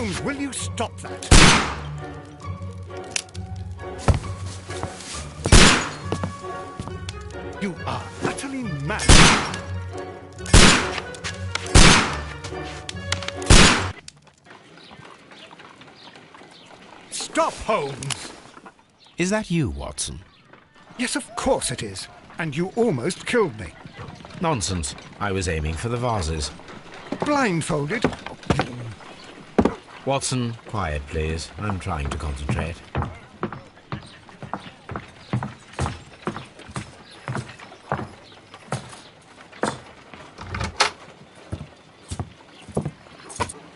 Holmes, will you stop that? You are utterly mad. Stop, Holmes! Is that you, Watson? Yes, of course it is. And you almost killed me. Nonsense. I was aiming for the vases. Blindfolded? Watson, quiet, please. I'm trying to concentrate.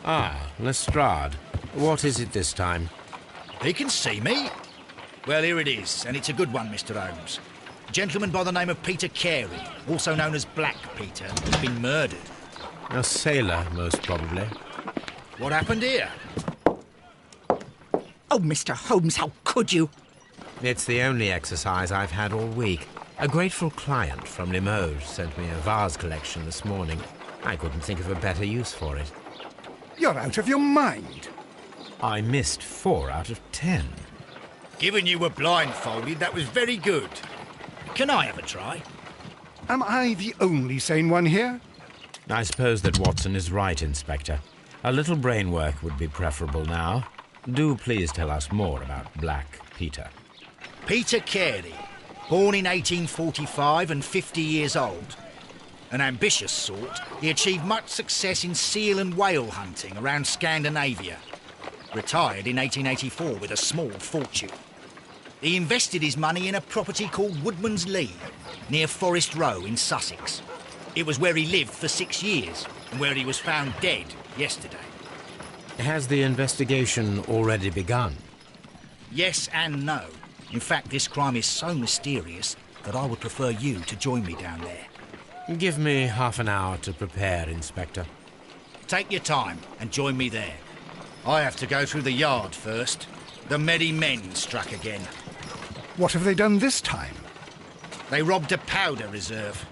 Ah, Lestrade. What is it this time? He can see me. Well, here it is, and it's a good one, Mr. Holmes. A gentleman by the name of Peter Carey, also known as Black Peter, has been murdered. A sailor, most probably. What happened here? Oh, Mr. Holmes, how could you? It's the only exercise I've had all week. A grateful client from Limoges sent me a vase collection this morning. I couldn't think of a better use for it. You're out of your mind. I missed 4 out of 10. Given you were blindfolded, that was very good. Can I have a try? Am I the only sane one here? I suppose that Watson is right, Inspector. A little brain work would be preferable now. Do please tell us more about Black Peter. Peter Carey, born in 1845 and 50 years old. An ambitious sort, he achieved much success in seal and whale hunting around Scandinavia. Retired in 1884 with a small fortune. He invested his money in a property called Woodman's Lee, near Forest Row in Sussex. It was where he lived for 6 years, and where he was found dead yesterday. Has the investigation already begun? Yes and no. In fact, this crime is so mysterious that I would prefer you to join me down there. Give me half an hour to prepare, Inspector. Take your time and join me there. I have to go through the yard first. The merry men struck again. What have they done this time? They robbed a powder reserve.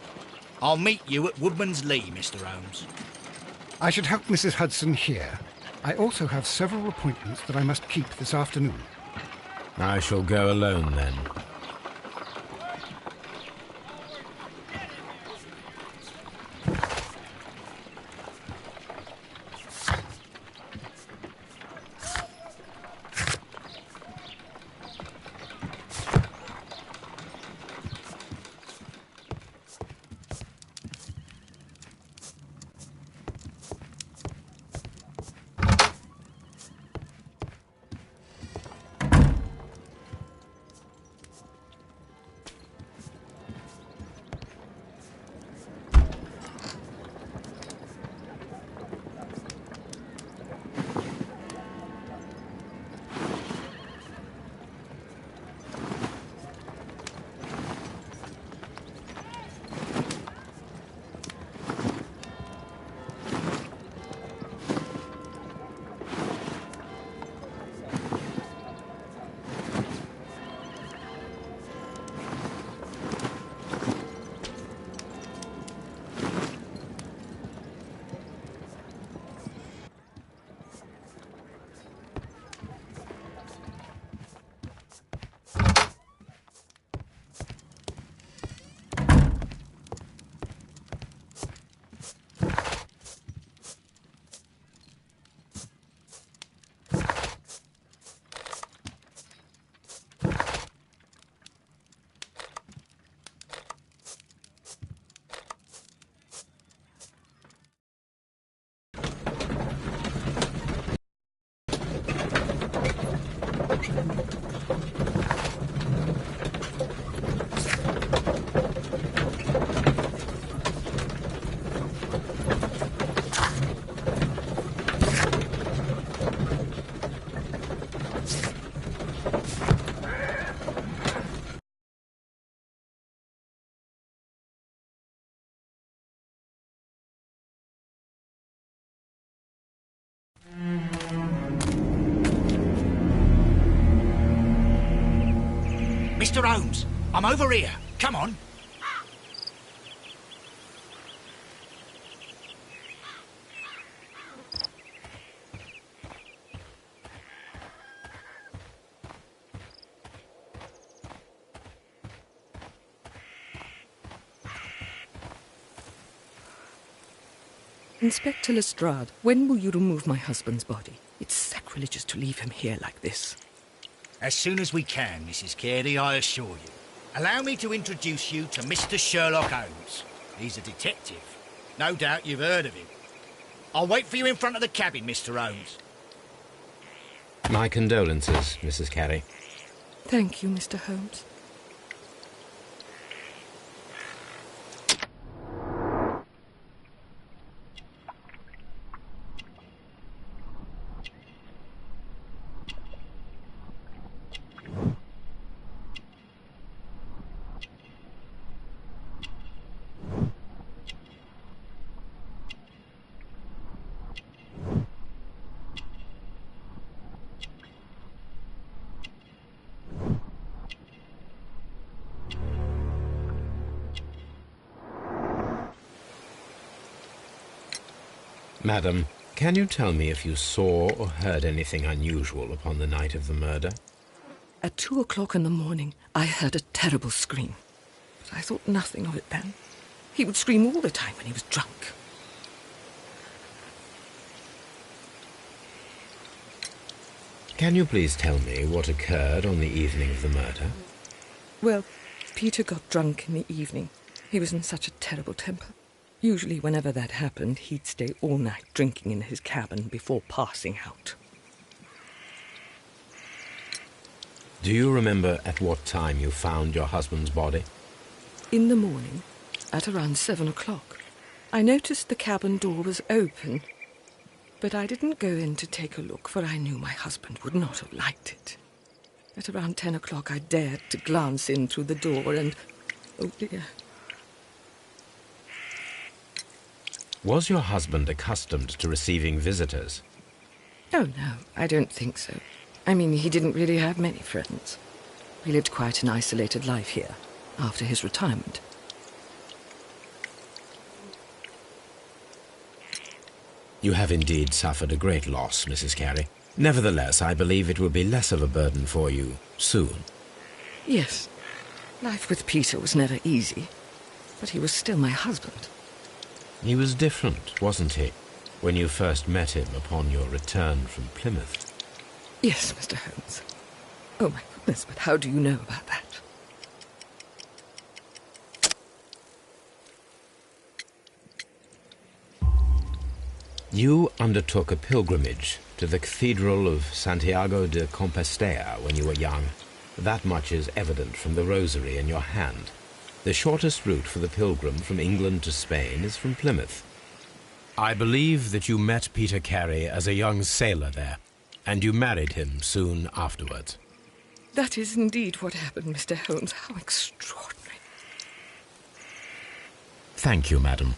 I'll meet you at Woodman's Lee, Mr. Holmes. I should help Mrs. Hudson here. I also have several appointments that I must keep this afternoon. I shall go alone, then. Mr. Holmes, I'm over here. Come on. Inspector Lestrade, when will you remove my husband's body? It's sacrilegious to leave him here like this. As soon as we can, Mrs. Carey, I assure you. Allow me to introduce you to Mr. Sherlock Holmes. He's a detective. No doubt you've heard of him. I'll wait for you in front of the cabin, Mr. Holmes. My condolences, Mrs. Carey. Thank you, Mr. Holmes. Madam, can you tell me if you saw or heard anything unusual upon the night of the murder? At 2 o'clock in the morning, I heard a terrible scream. But I thought nothing of it then. He would scream all the time when he was drunk. Can you please tell me what occurred on the evening of the murder? Well, Peter got drunk in the evening. He was in such a terrible temper. Usually, whenever that happened, he'd stay all night drinking in his cabin before passing out. Do you remember at what time you found your husband's body? In the morning, at around 7 o'clock, I noticed the cabin door was open, but I didn't go in to take a look, for I knew my husband would not have liked it. At around 10 o'clock, I dared to glance in through the door and, oh dear. Was your husband accustomed to receiving visitors? Oh, no, I don't think so. I mean, he didn't really have many friends. He lived quite an isolated life here, after his retirement. You have indeed suffered a great loss, Mrs. Carey. Nevertheless, I believe it will be less of a burden for you soon. Yes, life with Peter was never easy, but he was still my husband. He was different, wasn't he, when you first met him upon your return from Plymouth? Yes, Mr. Holmes. Oh, my goodness, but how do you know about that? You undertook a pilgrimage to the Cathedral of Santiago de Compostela when you were young. That much is evident from the rosary in your hand. The shortest route for the pilgrim from England to Spain is from Plymouth. I believe that you met Peter Carey as a young sailor there, and you married him soon afterwards. That is indeed what happened, Mr. Holmes. How extraordinary. Thank you, madam.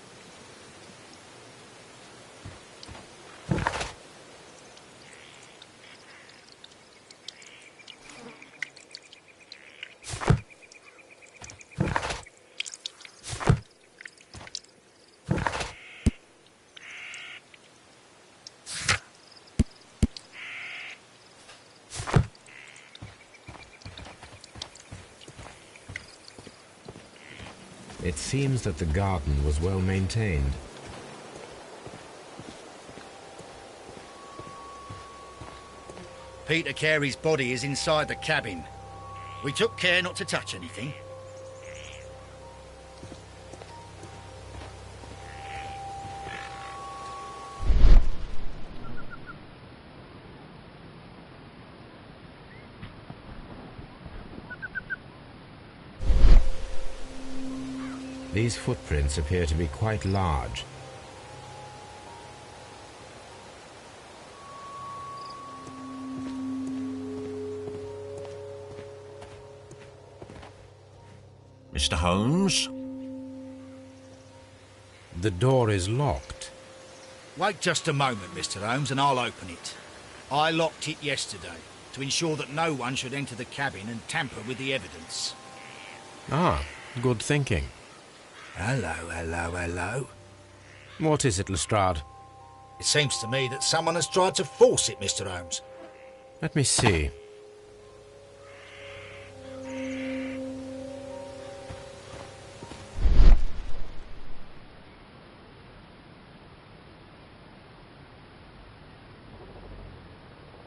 It seems that the garden was well maintained. Peter Carey's body is inside the cabin. We took care not to touch anything. These footprints appear to be quite large. Mr. Holmes? The door is locked. Wait just a moment, Mr. Holmes, and I'll open it. I locked it yesterday to ensure that no one should enter the cabin and tamper with the evidence. Ah, good thinking. Hello. What is it, Lestrade? It seems to me that someone has tried to force it, Mr. Holmes. Let me see.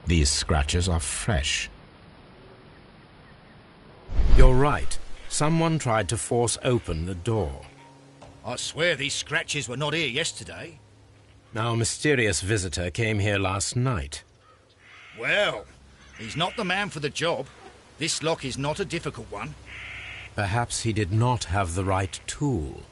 These scratches are fresh. You're right. Someone tried to force open the door. I swear these scratches were not here yesterday. Our mysterious visitor came here last night. Well, he's not the man for the job. This lock is not a difficult one. Perhaps he did not have the right tool.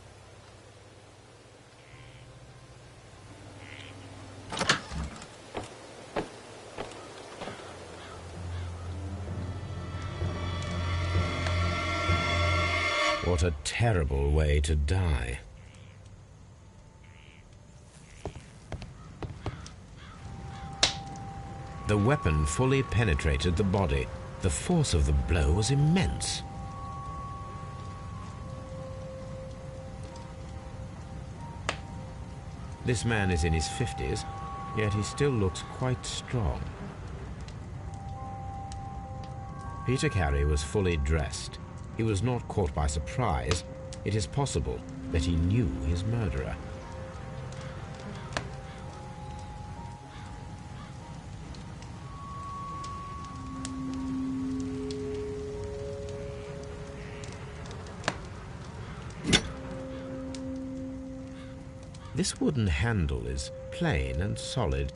What a terrible way to die. The weapon fully penetrated the body. The force of the blow was immense. This man is in his 50s, yet he still looks quite strong. Peter Carey was fully dressed. He was not caught by surprise. It is possible that he knew his murderer. This wooden handle is plain and solid.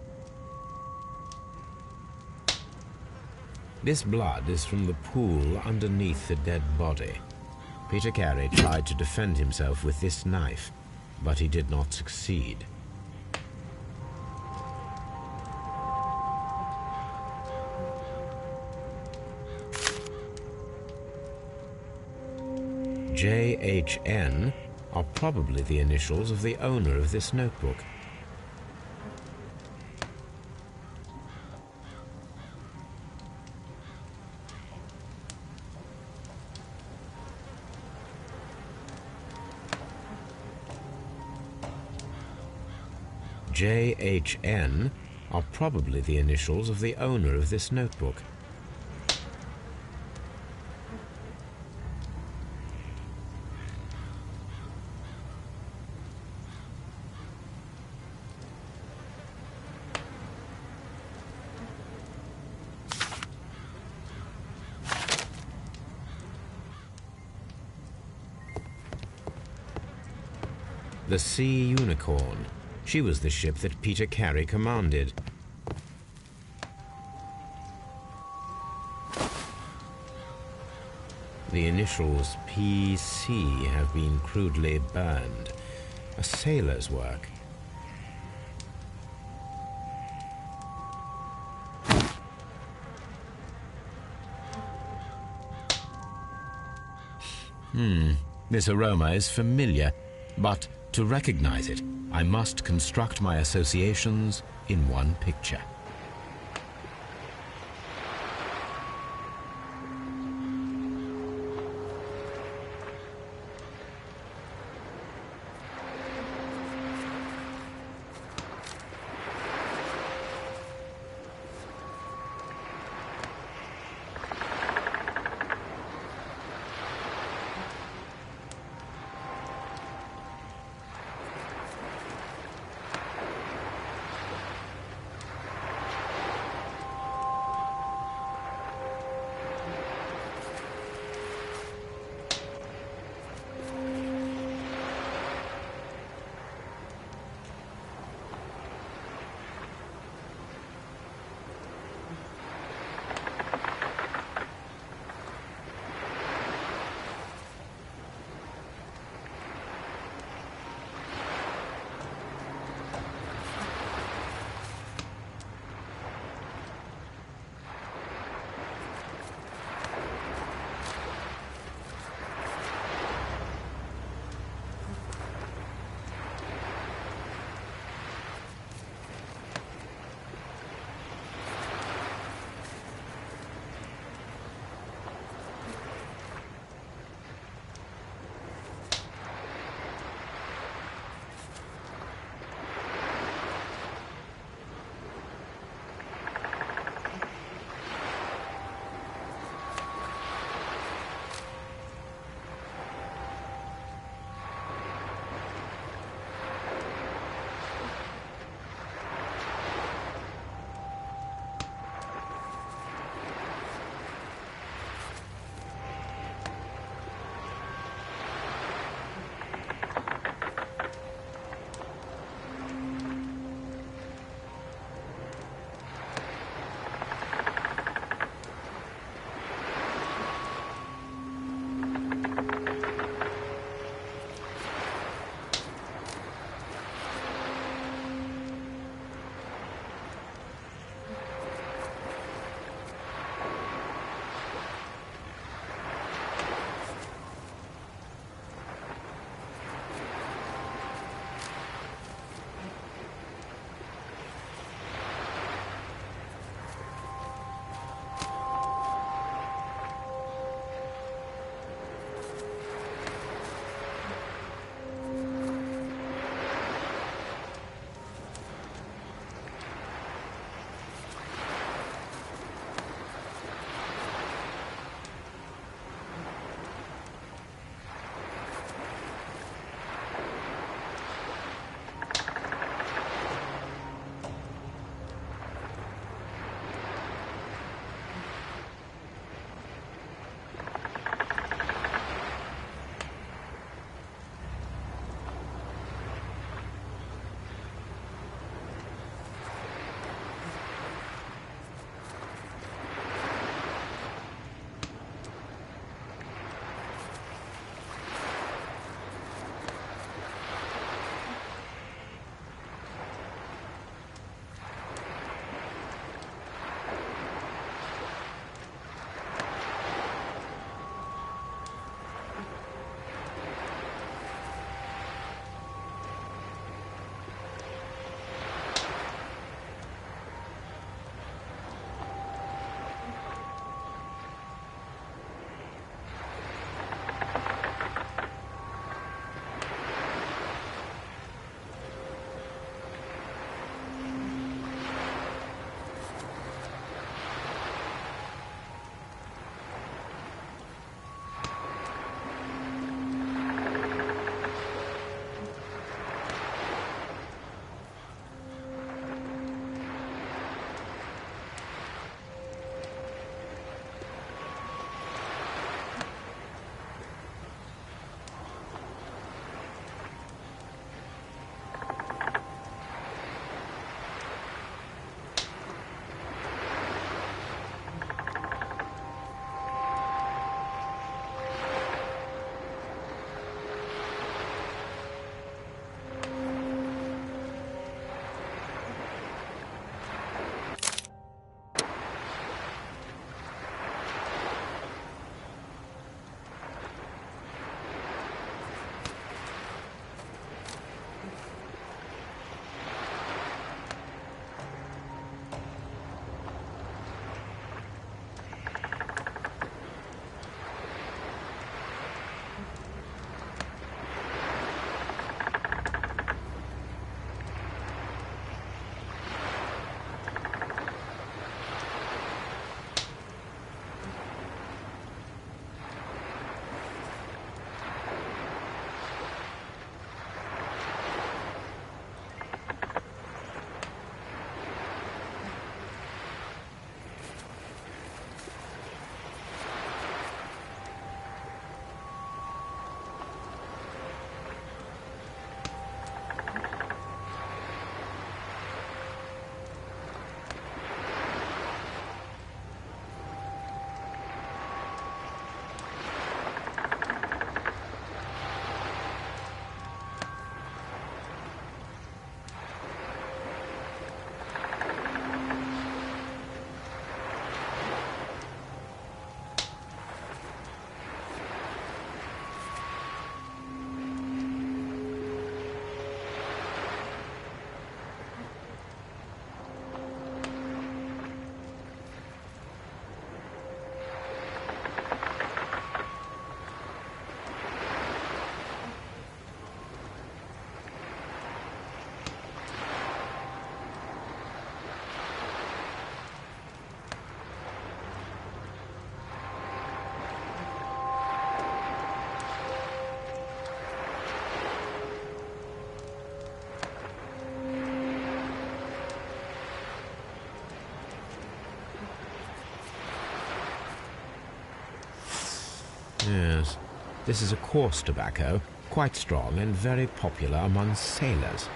This blood is from the pool underneath the dead body. Peter Carey tried to defend himself with this knife, but he did not succeed. JHN are probably the initials of the owner of this notebook. JHN are probably the initials of the owner of this notebook. The Sea Unicorn. She was the ship that Peter Carey commanded. The initials PC have been crudely burned. A sailor's work. This aroma is familiar, but to recognize it, I must construct my associations in one picture. This is a coarse tobacco, quite strong and very popular among sailors.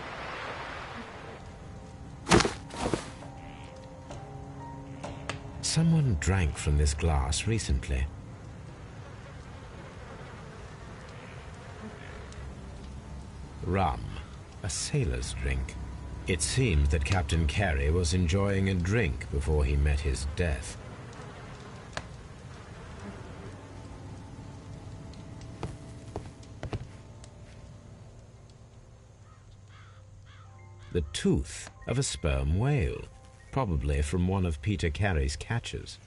Someone drank from this glass recently. Rum, a sailor's drink. It seems that Captain Carey was enjoying a drink before he met his death. The tooth of a sperm whale, probably from one of Peter Carey's catches.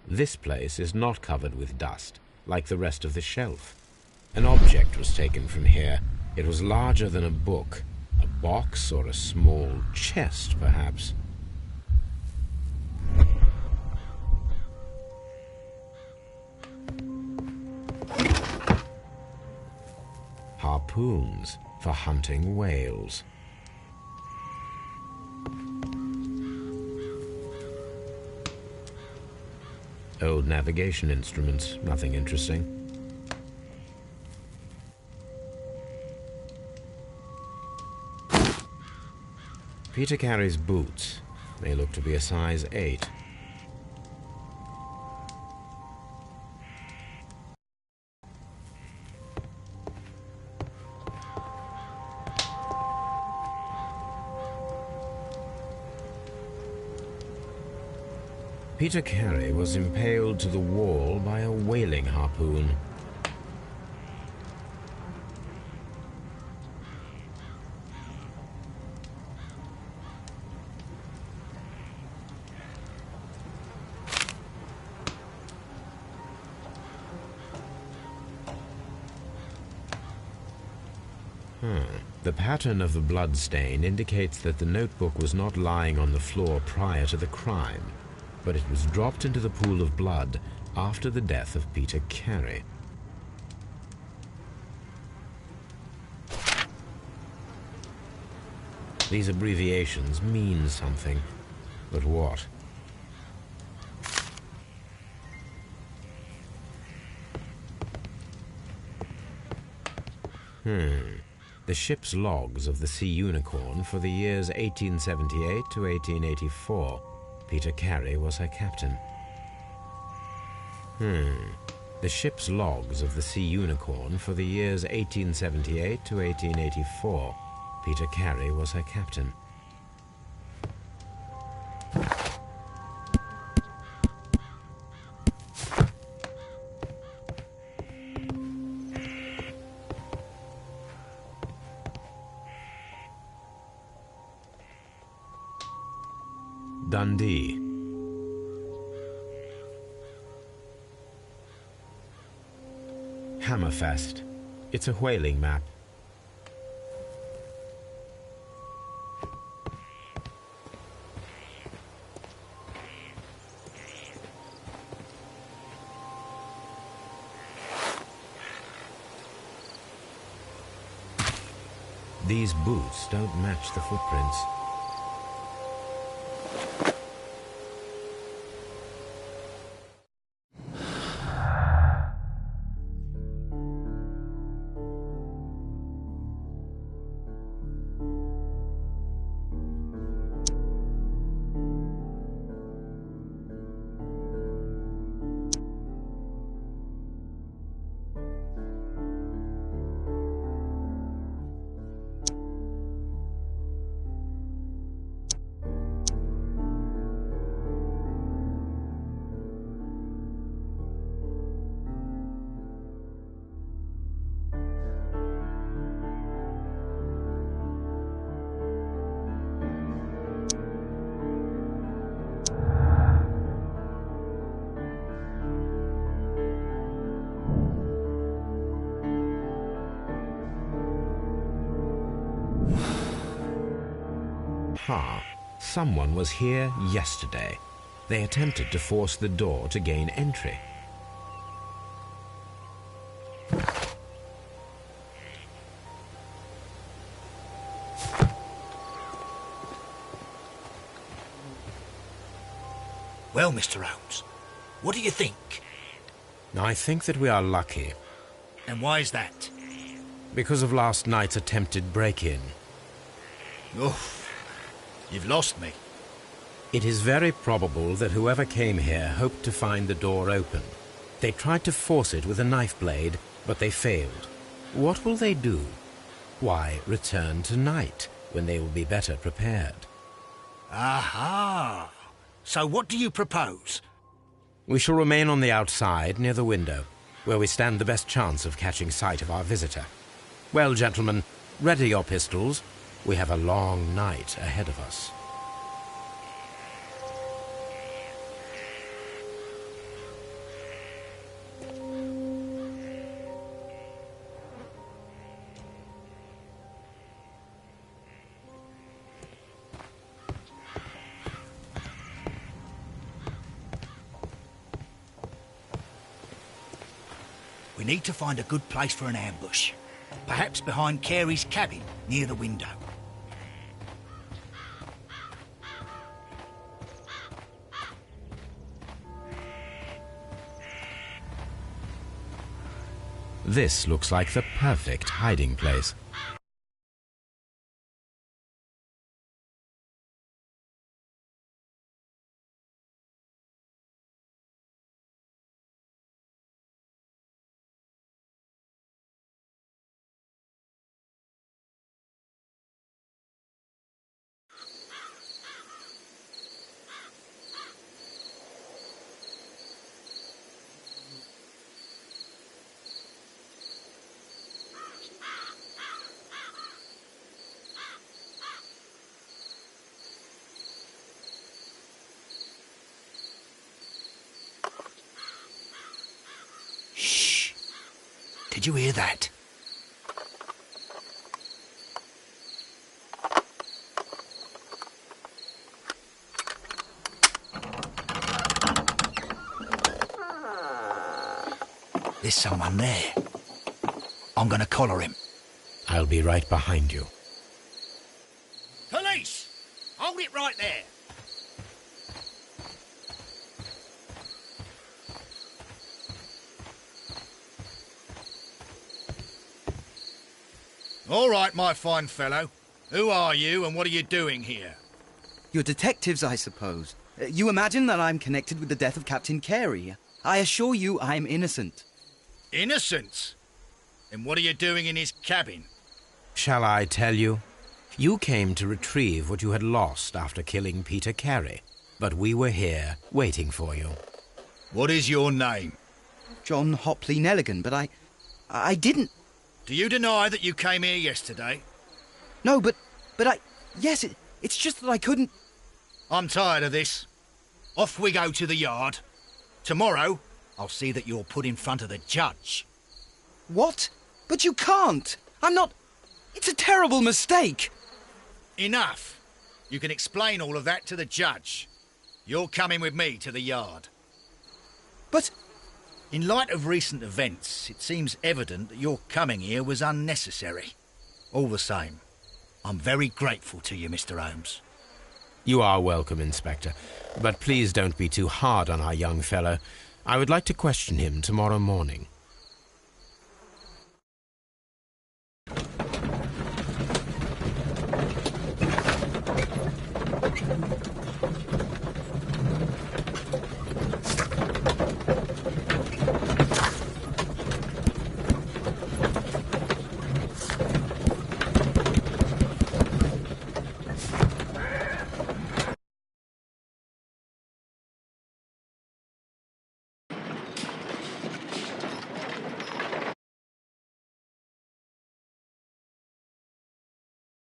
This place is not covered with dust, like the rest of the shelf. An object was taken from here. It was larger than a book, a box or a small chest, perhaps. Harpoons for hunting whales. Old navigation instruments, nothing interesting. Peter Carey's boots. They look to be a size 8. Peter Carey was impaled to the wall by a whaling harpoon. The pattern of the blood stain indicates that the notebook was not lying on the floor prior to the crime, but it was dropped into the pool of blood after the death of Peter Carey. These abbreviations mean something, but what? The ship's logs of the Sea Unicorn for the years 1878 to 1884. Peter Carey was her captain. The ship's logs of the Sea Unicorn for the years 1878 to 1884. Peter Carey was her captain. Dundee. Hammerfest. It's a whaling map. These boots don't match the footprints. Someone was here yesterday. They attempted to force the door to gain entry. Well, Mr. Holmes, what do you think? I think that we are lucky And why is that? because of last night's attempted break-in. Oof, you've lost me. It is very probable that whoever came here hoped to find the door open. They tried to force it with a knife blade, but they failed. What will they do? Why, return tonight, when they will be better prepared. Aha! So what do you propose? We shall remain on the outside, near the window, where we stand the best chance of catching sight of our visitor. Well, gentlemen, ready your pistols. We have a long night ahead of us. We need to find a good place for an ambush. Perhaps behind Carey's cabin, near the window. This looks like the perfect hiding place. Shh! Did you hear that? There's someone there. I'm gonna collar him. I'll be right behind you. Police! Hold it right there! All right, my fine fellow. Who are you and what are you doing here? You're detectives, I suppose. You imagine that I'm connected with the death of Captain Carey. I assure you I'm innocent. Innocent? And what are you doing in his cabin? Shall I tell you? You came to retrieve what you had lost after killing Peter Carey, but we were here waiting for you. What is your name? John Hopley Nelligan, but I didn't... Do you deny that you came here yesterday? No, but yes, it's just that I couldn't... I'm tired of this. Off we go to the yard. Tomorrow, I'll see that you're put in front of the judge. What? But you can't! I'm not... It's a terrible mistake! Enough. You can explain all of that to the judge. You're coming with me to the yard. But... In light of recent events, it seems evident that your coming here was unnecessary. All the same, I'm very grateful to you, Mr. Holmes. You are welcome, Inspector, but please don't be too hard on our young fellow. I would like to question him tomorrow morning.